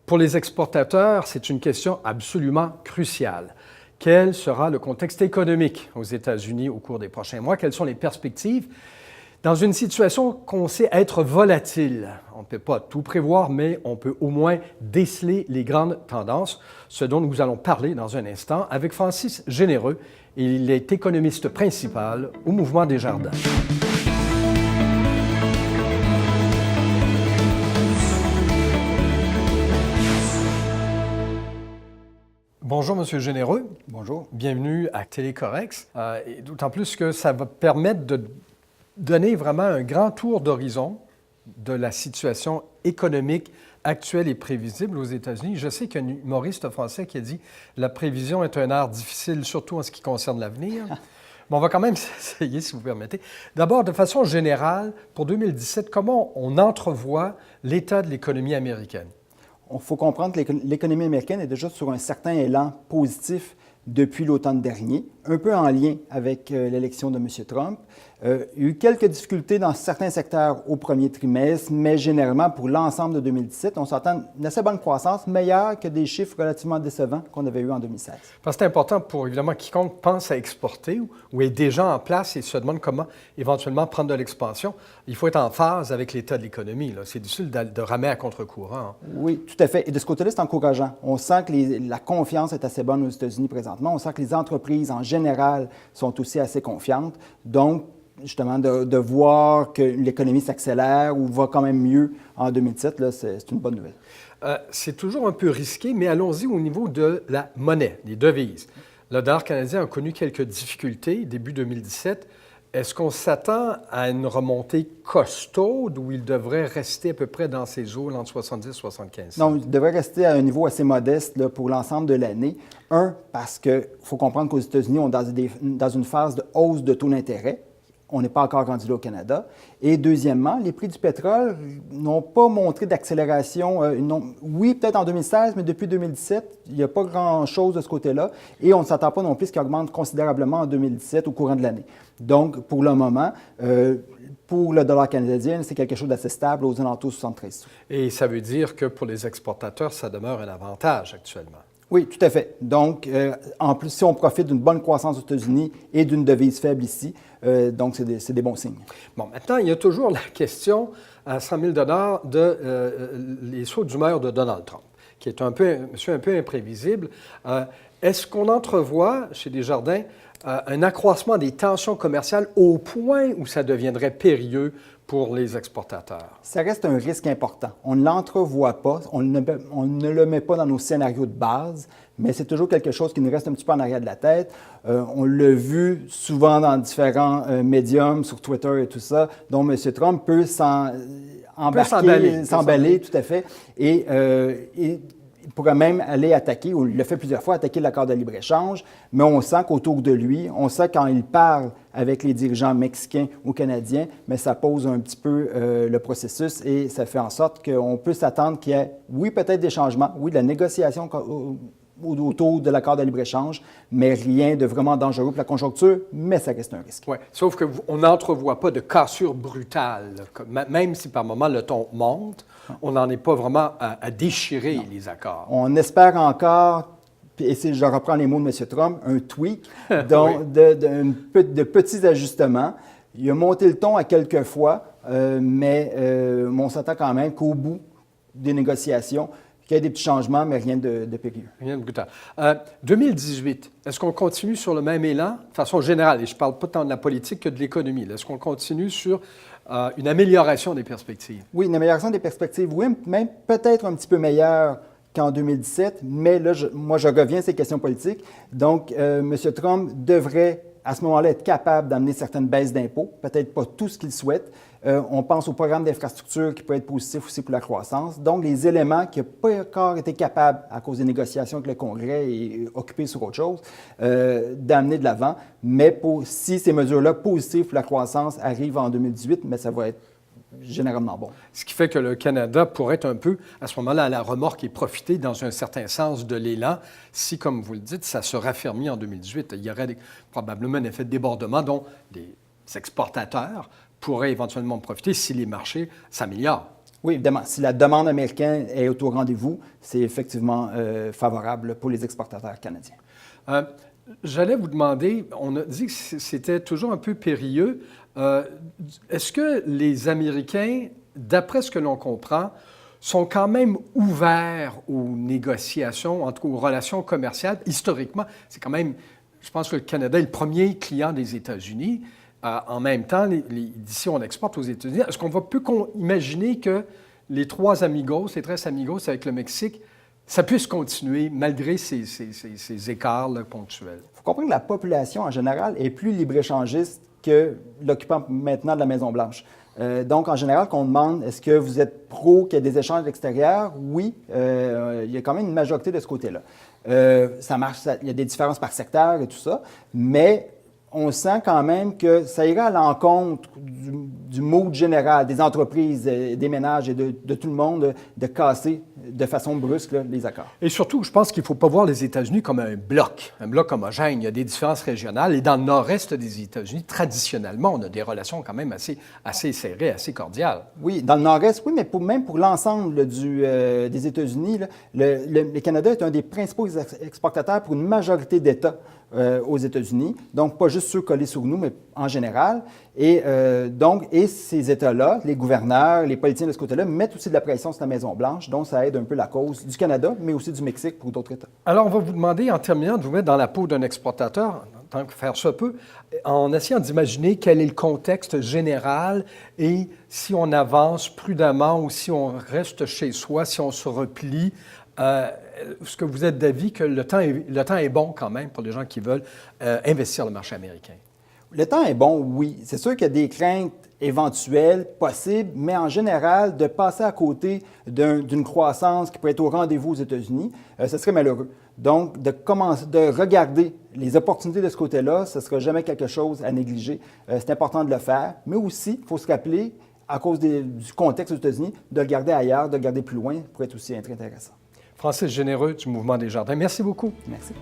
Pour les exportateurs, c'est une question absolument cruciale. Quel sera le contexte économique aux États-Unis au cours des prochains mois? Quelles sont les perspectives? Dans une situation qu'on sait être volatile, on ne peut pas tout prévoir, mais on peut au moins déceler les grandes tendances, ce dont nous allons parler dans un instant avec Francis Généreux. Il est économiste principal au Mouvement Desjardins. Bonjour, M. Généreux. Bonjour. Bienvenue à Télécorrex. D'autant plus que ça va permettre de donner vraiment un grand tour d'horizon de la situation économique actuelle et prévisible aux États-Unis. Je sais qu'il y a un humoriste français qui a dit « La prévision est un art difficile, surtout en ce qui concerne l'avenir ». Bon, on va quand même essayer, si vous permettez. D'abord, de façon générale, pour 2017, comment on entrevoit l'état de l'économie américaine? Il faut comprendre que l'économie américaine est déjà sur un certain élan positif depuis l'automne dernier, un peu en lien avec l'élection de M. Trump. Il y a eu quelques difficultés dans certains secteurs au premier trimestre, mais généralement, pour l'ensemble de 2017, on s'attend à une assez bonne croissance, meilleure que des chiffres relativement décevants qu'on avait eus en 2016. Parce que c'est important pour, évidemment, quiconque pense à exporter ou est déjà en place et se demande comment éventuellement prendre de l'expansion. Il faut être en phase avec l'état de l'économie. C'est difficile de ramer à contre-courant. Oui, tout à fait. Et de ce côté-là, c'est encourageant. On sent que la confiance est assez bonne aux États-Unis présentement. On sent que les entreprises, en général, sont aussi assez confiantes. Donc, justement, de voir que l'économie s'accélère ou va quand même mieux en 2007, là, c'est une bonne nouvelle. C'est toujours un peu risqué, mais allons-y au niveau de la monnaie, des devises. Le dollar canadien a connu quelques difficultés début 2017. Est-ce qu'on s'attend à une remontée costaude ou il devrait rester à peu près dans ces eaux, entre 70 et 75? Non, il devrait rester à un niveau assez modeste là, pour l'ensemble de l'année. Parce qu'il faut comprendre qu'aux États-Unis, on est dans une phase de hausse de taux d'intérêt. On n'est pas encore rendu là au Canada. Et deuxièmement, les prix du pétrole n'ont pas montré d'accélération. Oui, peut-être en 2016, mais depuis 2017, il n'y a pas grand-chose de ce côté-là. Et on ne s'attend pas non plus qu'il augmente considérablement en 2017 au courant de l'année. Donc, pour le moment, pour le dollar canadien, c'est quelque chose d'assez stable aux alentours de 73 sous. Et ça veut dire que pour les exportateurs, ça demeure un avantage actuellement. Oui, tout à fait. Donc, en plus, si on profite d'une bonne croissance aux États-Unis et d'une devise faible ici, donc c'est des bons signes. Bon, maintenant, il y a toujours la question à 100 000 les sauts d'humeur de Donald Trump, qui est monsieur un peu imprévisible. Est-ce qu'on entrevoit chez Desjardins un accroissement des tensions commerciales au point où ça deviendrait périlleux pour les exportateurs? Ça reste un risque important. On ne l'entrevoit pas, on ne le met pas dans nos scénarios de base, mais c'est toujours quelque chose qui nous reste un petit peu en arrière de la tête. On l'a vu souvent dans différents médiums, sur Twitter et tout ça, dont M. Trump peut s'emballer, tout à fait, et il pourrait même aller attaquer, ou il l'a fait plusieurs fois, attaquer l'accord de libre-échange, mais on sent qu'autour de lui, on sait quand il parle avec les dirigeants mexicains ou canadiens, mais ça pose un petit peu le processus et ça fait en sorte qu'on peut s'attendre qu'il y ait, oui, peut-être des changements, oui, de la négociation autour de l'accord de libre-échange, mais rien de vraiment dangereux pour la conjoncture, mais ça reste un risque. Oui, sauf qu'on n'entrevoit pas de cassure brutale. Même si par moment le ton monte, on n'en est pas vraiment à déchirer les accords. On espère encore, et je reprends les mots de M. Trump, un tweak, donc oui. de petits ajustements. Il a monté le ton à quelques fois, mais on s'attend quand même qu'au bout des négociations, qu'il y ait des petits changements, mais rien de périlleux. Rien de brutal. 2018, est-ce qu'on continue sur le même élan, de façon générale, et je ne parle pas tant de la politique que de l'économie, est-ce qu'on continue sur une amélioration des perspectives? Oui, une amélioration des perspectives, oui, même peut-être un petit peu meilleure qu'en 2017, mais là, moi, je reviens à ces questions politiques. Donc, M. Trump devrait, à ce moment-là, être capable d'amener certaines baisses d'impôts, peut-être pas tout ce qu'il souhaite. On pense au programme d'infrastructure qui peut être positif aussi pour la croissance. Donc, les éléments qui n'ont pas encore été capables, à cause des négociations avec le Congrès et occupés sur autre chose, d'amener de l'avant. Mais si ces mesures-là positives pour la croissance arrivent en 2018, mais ça va être généralement bon. Ce qui fait que le Canada pourrait être un peu, à ce moment-là, à la remorque et profiter dans un certain sens de l'élan si, comme vous le dites, ça se raffermit en 2018. Il y aurait probablement un effet de débordement dont les exportateurs pourraient éventuellement profiter si les marchés s'améliorent. Oui, évidemment. Si la demande américaine est au rendez-vous, c'est effectivement favorable pour les exportateurs canadiens. J'allais vous demander, on a dit que c'était toujours un peu périlleux. Est-ce que les Américains, d'après ce que l'on comprend, sont quand même ouverts aux négociations, en tout cas aux relations commerciales? Historiquement, c'est quand même, je pense que le Canada est le premier client des États-Unis. En même temps, d'ici, on exporte aux États-Unis. Est-ce qu'on peut imaginer que les tres amigos avec le Mexique, ça puisse continuer malgré ces écarts là, ponctuels? Il faut comprendre que la population, en général, est plus libre-échangiste que l'occupant maintenant de la Maison-Blanche. Donc, en général, quand on demande est-ce que vous êtes pro qu'il y ait des échanges extérieurs, oui, il y a quand même une majorité de ce côté-là. Ça marche, il y a des différences par secteur et tout ça, mais on sent quand même que ça ira à l'encontre du mood général des entreprises, des ménages et de tout le monde de casser de façon brusque là, les accords. Et surtout, je pense qu'il ne faut pas voir les États-Unis comme un bloc homogène. Il y a des différences régionales. Et dans le nord-est des États-Unis, traditionnellement, on a des relations quand même assez serrées, assez cordiales. Oui, dans le nord-est, oui, mais même pour l'ensemble des États-Unis, là, le Canada est un des principaux exportateurs pour une majorité d'États aux États-Unis. Donc, pas juste ceux collés sur nous, mais en général. Et ces États-là, les gouverneurs, les politiciens de ce côté-là, mettent aussi de la pression sur la Maison-Blanche, donc ça aide un peu la cause du Canada, mais aussi du Mexique pour d'autres États. Alors, on va vous demander, en terminant, de vous mettre dans la peau d'un exportateur, tant que faire se peut, en essayant d'imaginer quel est le contexte général et si on avance prudemment ou si on reste chez soi, si on se replie. Est-ce que vous êtes d'avis que le temps est bon quand même pour les gens qui veulent investir le marché américain? Le temps est bon, oui. C'est sûr qu'il y a des craintes éventuelles, possibles, mais en général, de passer à côté d'une croissance qui peut être au rendez-vous aux États-Unis, ce serait malheureux. Donc, de regarder les opportunités de ce côté-là, ce ne sera jamais quelque chose à négliger. C'est important de le faire, mais aussi, il faut se rappeler, à cause du contexte aux États-Unis, de le garder ailleurs, de le garder plus loin, pour être aussi très intéressant. Francis Généreux du Mouvement des Jardins, merci beaucoup. Merci.